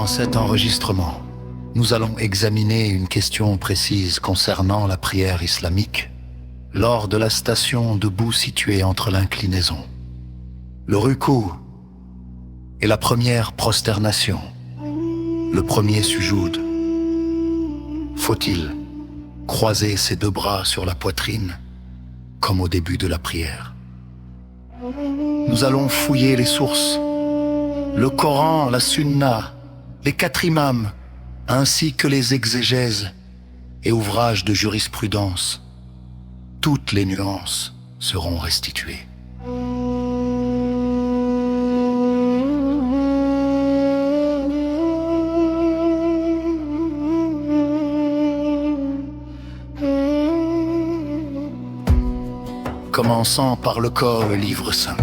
Dans cet enregistrement, nous allons examiner une question précise concernant la prière islamique lors de la station debout située entre l'inclinaison, le rukou et la première prosternation, le premier sujoud. Faut-il croiser ses deux bras sur la poitrine comme au début de la prière? Nous allons fouiller les sources, le Coran, la Sunna, les 4 imams, ainsi que les exégèses et ouvrages de jurisprudence. Toutes les nuances seront restituées. Commençant par le corps, le livre saint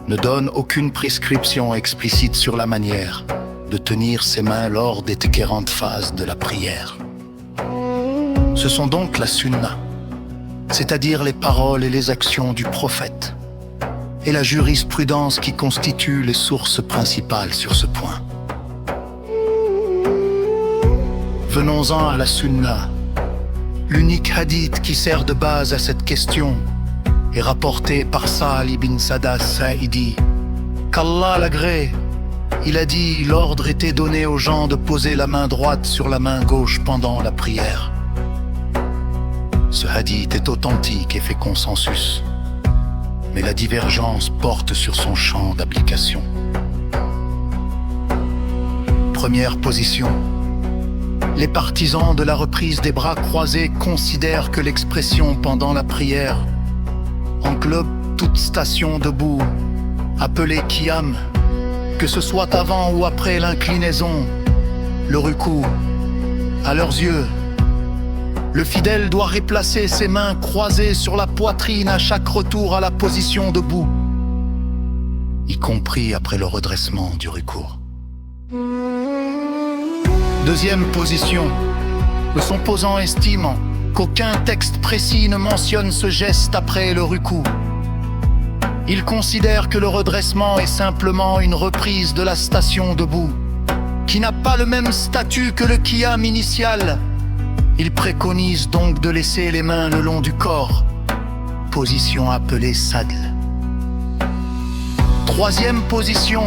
ne donne aucune prescription explicite sur la manière de tenir ses mains lors des différentes phases de la prière. Ce sont donc la sunna, c'est-à-dire les paroles et les actions du prophète, et la jurisprudence qui constituent les sources principales sur ce point. Venons-en à la sunna, l'unique hadith qui sert de base à cette question est rapporté par Sa'al ibn Sada Sa'idi, qu'Allah l'agrée. Il a dit, l'ordre était donné aux gens de poser la main droite sur la main gauche pendant la prière. Ce hadith est authentique et fait consensus, mais la divergence porte sur son champ d'application. Première position. Les partisans de la reprise des bras croisés considèrent que l'expression pendant la prière englobe toute station debout, appelée qiyam, que ce soit avant ou après l'inclinaison, le rukou. À leurs yeux, le fidèle doit replacer ses mains croisées sur la poitrine à chaque retour à la position debout, y compris après le redressement du rukou. Deuxième position, le son posant estime qu'aucun texte précis ne mentionne ce geste après le rukou. Il considère que le redressement est simplement une reprise de la station debout, qui n'a pas le même statut que le qiyam initial. Il préconise donc de laisser les mains le long du corps, position appelée sadl. Troisième position,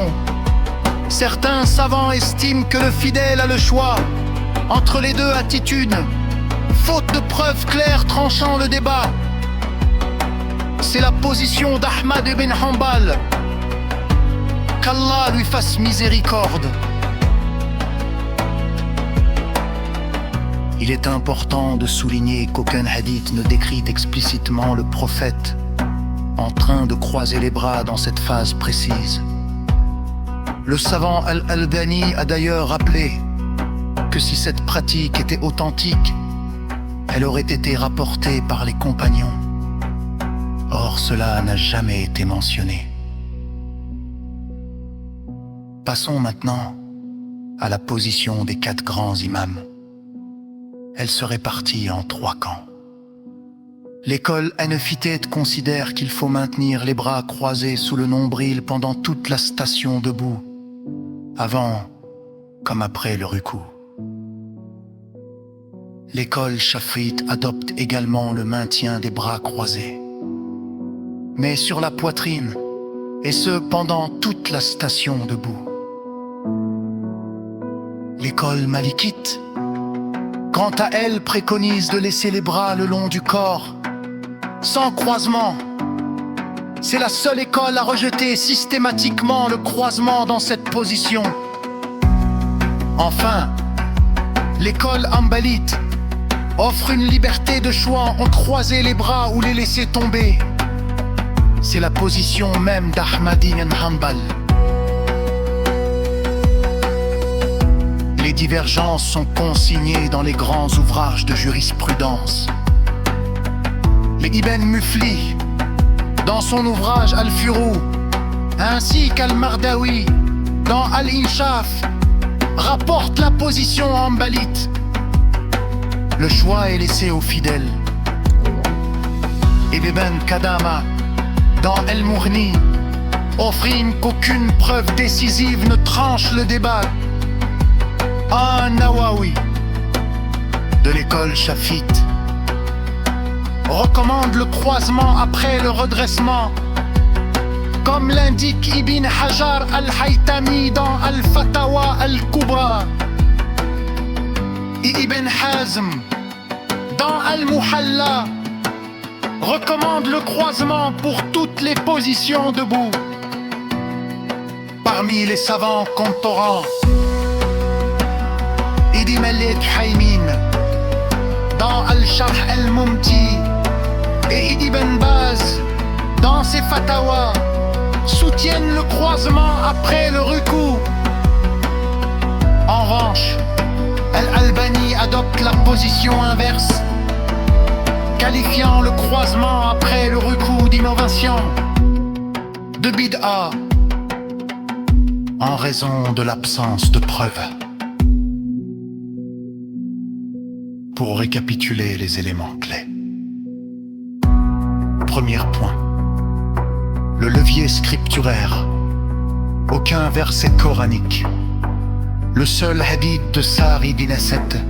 certains savants estiment que le fidèle a le choix entre les deux attitudes, faute de preuves claires tranchant le débat. C'est la position d'Ahmad ibn Hanbal. Qu'Allah lui fasse miséricorde. Il est important de souligner qu'aucun hadith ne décrit explicitement le prophète en train de croiser les bras dans cette phase précise. Le savant Al-Albani a d'ailleurs rappelé que si cette pratique était authentique, elle aurait été rapportée par les compagnons. Or, cela n'a jamais été mentionné. Passons maintenant à la position des 4 grands imams. Elle se répartit en 3 camps. L'école hanefite considère qu'il faut maintenir les bras croisés sous le nombril pendant toute la station debout, avant comme après le rukou. L'école Shafi'ite adopte également le maintien des bras croisés, mais sur la poitrine, et ce pendant toute la station debout. L'école malikite, quant à elle, préconise de laisser les bras le long du corps, sans croisement. C'est la seule école à rejeter systématiquement le croisement dans cette position. Enfin, l'école hanbalite offre une liberté de choix en croiser les bras ou les laisser tomber. C'est la position même d'Ahmad ibn Hanbal. Les divergences sont consignées dans les grands ouvrages de jurisprudence. Les Ibn Mufli, dans son ouvrage Al-Furu, ainsi qu'Al-Mardawi, dans Al-Inshaf, rapportent la position hanbalite. Le choix est laissé aux fidèles. Ibn Qadama, dans El-Mughni, offrent qu'aucune preuve décisive ne tranche le débat, An-Nawawi de l'école chafite recommande le croisement après le redressement, comme l'indique Ibn Hajar al-Haytami dans Al-Fatawa al-Kubra, et Ibn Hazm dans Al-Muhalla recommande le croisement pour toutes les positions debout. Parmi les savants contemporains, Idi Malik Haymin dans Al-Sharh al-Mumti et Idi Ben Baz dans ses Fatawa soutiennent le croisement après le rukou. En revanche, Al-Albani adopte la position inverse, qualifiant le croisement après le rukou d'innovation, de bid'a, en raison de l'absence de preuves. Pour récapituler les éléments clés. Premier point. Le levier scripturaire. Aucun verset coranique. Le seul hadith de Sari bin Asad.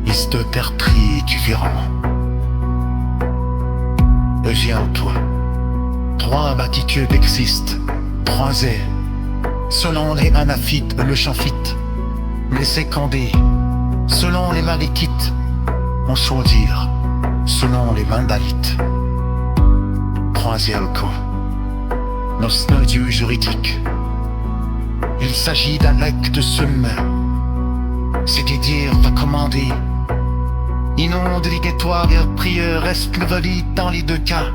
Liste tertri du Viran. Deuxième point. 3 batitubes existent, croisés, selon les Hanafites, le Shafite, les Sécondés, selon les Malikites, on peut dire, selon les Mandalites. Troisième coup, nostalgie juridique. Il s'agit d'un acte de somme, c'est-à-dire recommandé. Et non obligatoire, prière reste valide dans les deux cas.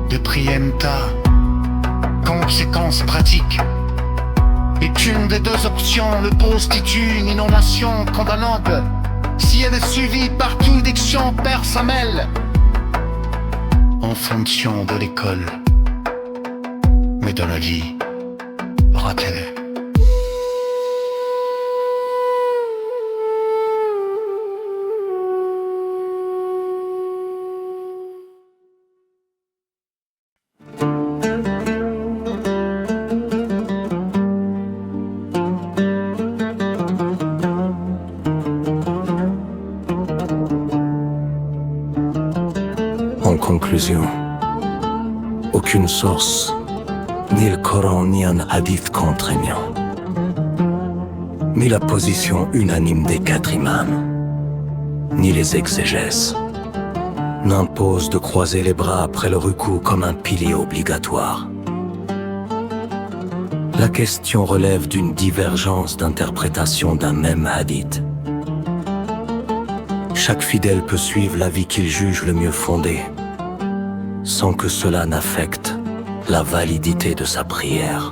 De prienta, conséquence pratique, est une des deux options le constitue une inondation condamnante si elle est suivie par juridiction personnelle en fonction de l'école, mais de la vie, rappelez-le. En conclusion, aucune source, ni le Coran ni un hadith contraignant, ni la position unanime des 4 imams, ni les exégèses, n'impose de croiser les bras après le rukou comme un pilier obligatoire. La question relève d'une divergence d'interprétation d'un même hadith. Chaque fidèle peut suivre l'avis qu'il juge le mieux fondé, sans que cela n'affecte la validité de sa prière.